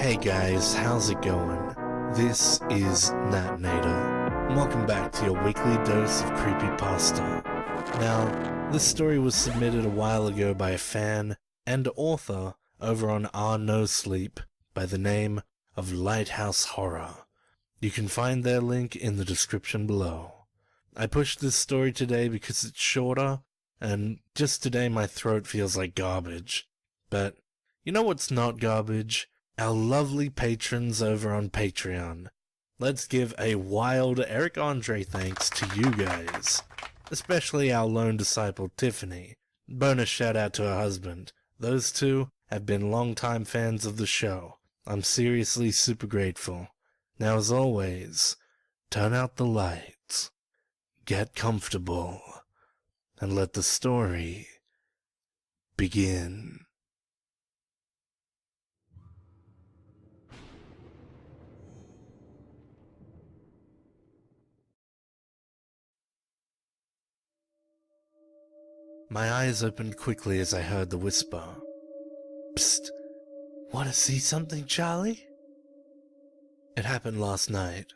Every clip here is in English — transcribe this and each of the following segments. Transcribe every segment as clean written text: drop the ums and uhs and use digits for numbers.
Hey guys, how's it going? This is Natnator, and welcome back to your weekly dose of creepypasta. Now, this story was submitted a while ago by a fan and author over on Our No Sleep by the name of Lighthouse Horror. You can find their link in the description below. I pushed this story today because it's shorter, and just today my throat feels like garbage. But you know what's not garbage? Our lovely patrons over on Patreon. Let's give a wild Eric Andre thanks to you guys, especially our lone disciple Tiffany. Bonus shout out to her husband. Those two have been longtime fans of the show. I'm seriously super grateful. Now as always, turn out the lights, get comfortable, and let the story begin. My eyes opened quickly as I heard the whisper. Psst, want to see something, Charlie? It happened last night.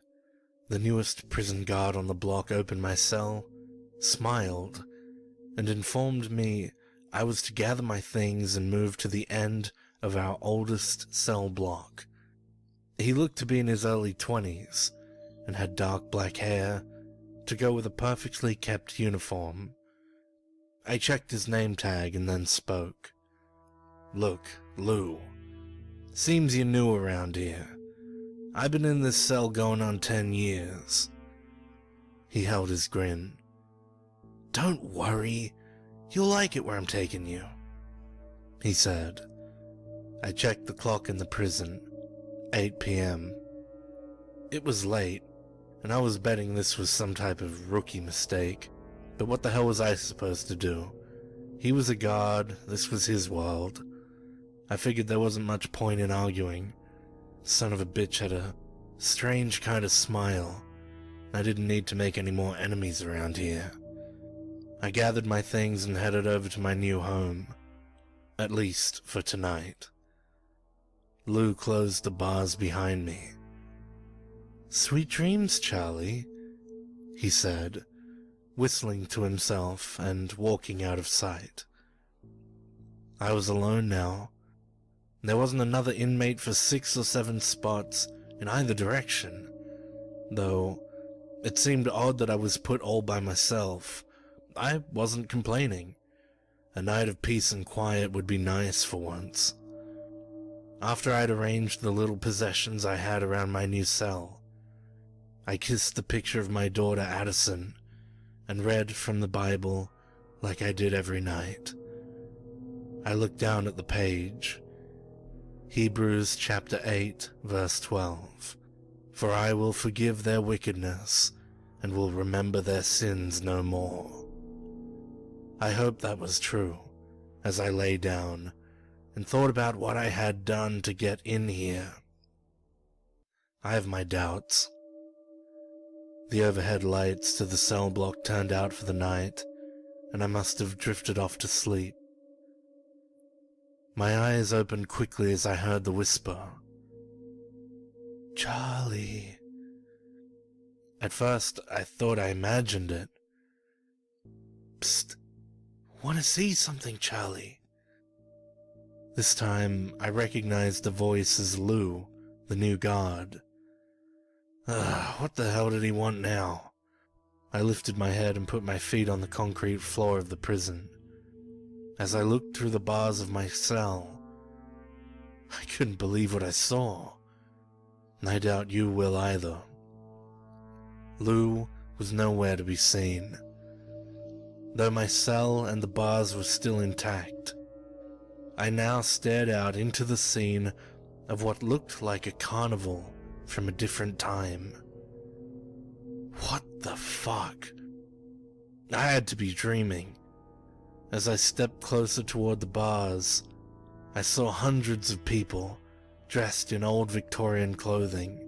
The newest prison guard on the block opened my cell, smiled, and informed me I was to gather my things and move to the end of our oldest cell block. He looked to be in his early 20s, and had dark black hair to go with a perfectly kept uniform. I checked his name tag and then spoke. Look, Lou. Seems you're new around here. I've been in this cell going on 10 years. He held his grin. Don't worry. You'll like it where I'm taking you, he said. I checked the clock in the prison. 8 p.m. It was late, and I was betting this was some type of rookie mistake. But what the hell was I supposed to do? He was a guard, this was his world. I figured there wasn't much point in arguing. Son of a bitch had a strange kind of smile. I didn't need to make any more enemies around here. I gathered my things and headed over to my new home. At least for tonight. Lou closed the bars behind me. Sweet dreams, Charlie, he said, whistling to himself and walking out of sight. I was alone now. There wasn't another inmate for 6 or 7 spots in either direction, though it seemed odd that I was put all by myself. I wasn't complaining. A night of peace and quiet would be nice for once. After I'd arranged the little possessions I had around my new cell, I kissed the picture of my daughter Addison and read from the Bible like I did every night. I looked down at the page. Hebrews chapter 8, verse 12. For I will forgive their wickedness and will remember their sins no more. I hoped that was true as I lay down and thought about what I had done to get in here. I have my doubts. The overhead lights to the cell block turned out for the night, and I must have drifted off to sleep. My eyes opened quickly as I heard the whisper. Charlie. At first, I thought I imagined it. Psst. Want to see something, Charlie? This time, I recognized the voice as Lou, the new guard. What the hell did he want now? I lifted my head and put my feet on the concrete floor of the prison. As I looked through the bars of my cell, I couldn't believe what I saw. And I doubt you will either. Lou was nowhere to be seen. Though my cell and the bars were still intact, I now stared out into the scene of what looked like a carnival from a different time. What the fuck? I had to be dreaming. As I stepped closer toward the bars, I saw hundreds of people dressed in old Victorian clothing.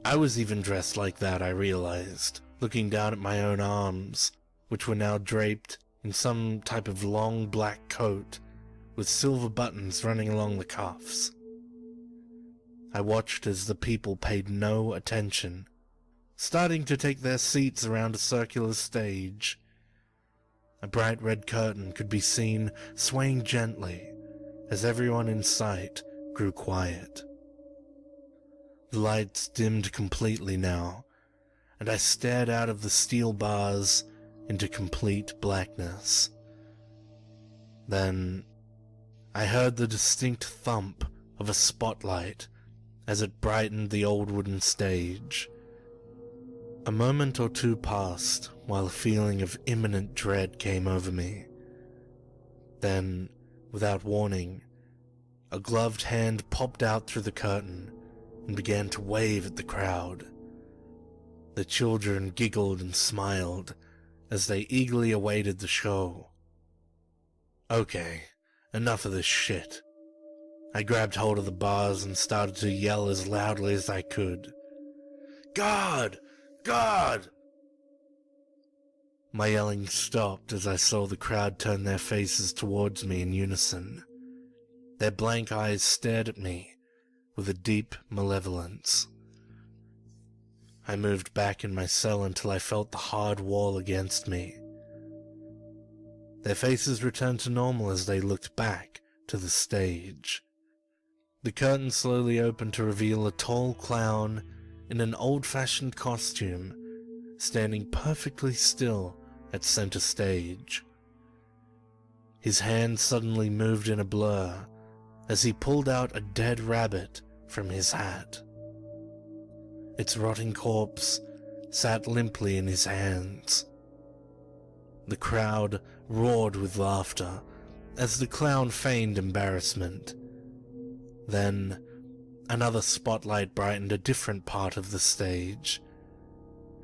I was even dressed like that, I realized, looking down at my own arms, which were now draped in some type of long black coat with silver buttons running along the cuffs. I watched as the people paid no attention, starting to take their seats around a circular stage. A bright red curtain could be seen swaying gently as everyone in sight grew quiet. The lights dimmed completely now, and I stared out of the steel bars into complete blackness. Then I heard the distinct thump of a spotlight as it brightened the old wooden stage. A moment or two passed while a feeling of imminent dread came over me. Then, without warning, a gloved hand popped out through the curtain and began to wave at the crowd. The children giggled and smiled as they eagerly awaited the show. Okay, enough of this shit. I grabbed hold of the bars and started to yell as loudly as I could. God! God! My yelling stopped as I saw the crowd turn their faces towards me in unison. Their blank eyes stared at me with a deep malevolence. I moved back in my cell until I felt the hard wall against me. Their faces returned to normal as they looked back to the stage. The curtain slowly opened to reveal a tall clown in an old-fashioned costume, standing perfectly still at center stage. His hand suddenly moved in a blur as he pulled out a dead rabbit from his hat. Its rotting corpse sat limply in his hands. The crowd roared with laughter as the clown feigned embarrassment. Then, another spotlight brightened a different part of the stage.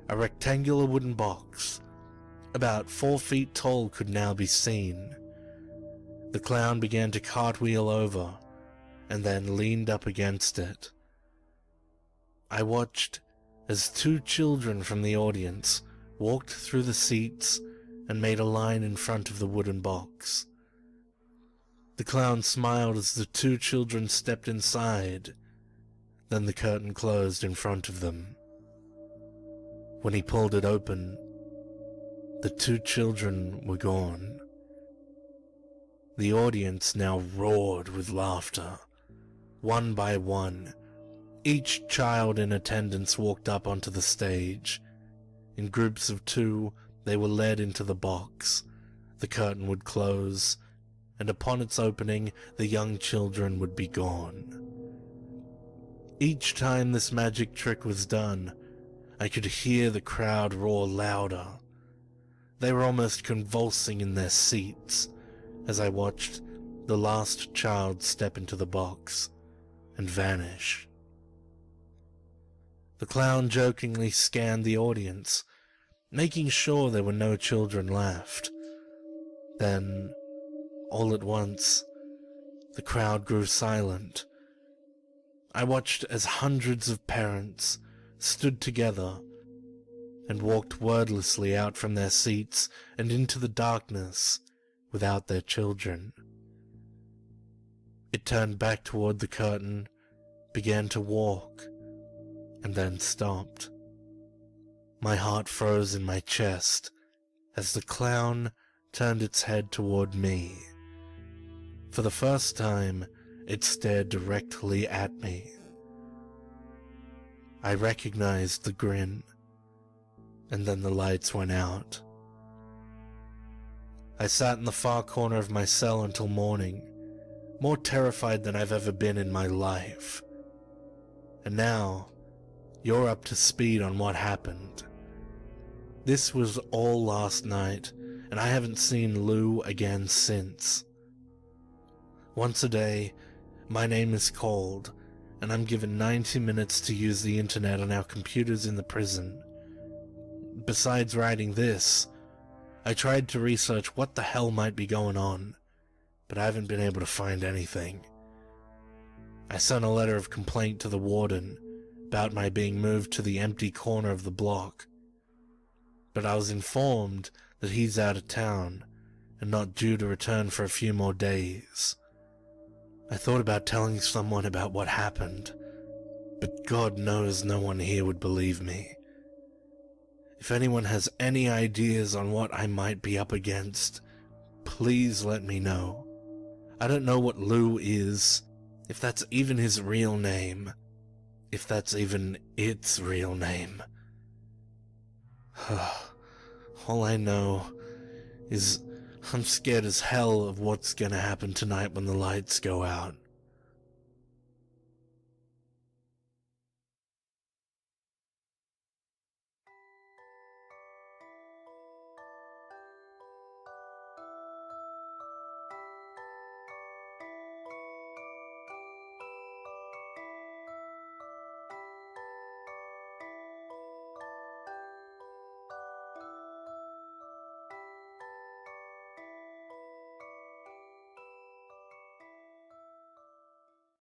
A rectangular wooden box, about 4 feet tall, could now be seen. The clown began to cartwheel over, and then leaned up against it. I watched as 2 children from the audience walked through the seats and made a line in front of the wooden box. The clown smiled as the 2 children stepped inside. Then the curtain closed in front of them. When he pulled it open, the 2 children were gone. The audience now roared with laughter. One by one, each child in attendance walked up onto the stage. In groups of 2, they were led into the box. The curtain would close, and upon its opening, the young children would be gone. Each time this magic trick was done, I could hear the crowd roar louder. They were almost convulsing in their seats as I watched the last child step into the box and vanish. The clown jokingly scanned the audience, making sure there were no children left. Then, all at once, the crowd grew silent. I watched as hundreds of parents stood together and walked wordlessly out from their seats and into the darkness without their children. It turned back toward the curtain, began to walk, and then stopped. My heart froze in my chest as the clown turned its head toward me. For the first time, it stared directly at me. I recognized the grin, and then the lights went out. I sat in the far corner of my cell until morning, more terrified than I've ever been in my life. And now, you're up to speed on what happened. This was all last night, and I haven't seen Lou again since. Once a day, my name is called, and I'm given 90 minutes to use the internet on our computers in the prison. Besides writing this, I tried to research what the hell might be going on, but I haven't been able to find anything. I sent a letter of complaint to the warden about my being moved to the empty corner of the block, but I was informed that he's out of town and not due to return for a few more days. I thought about telling someone about what happened, but God knows no one here would believe me. If anyone has any ideas on what I might be up against, please let me know. I don't know what Lou is, if that's even his real name, if that's even its real name. All I know is I'm scared as hell of what's gonna happen tonight when the lights go out.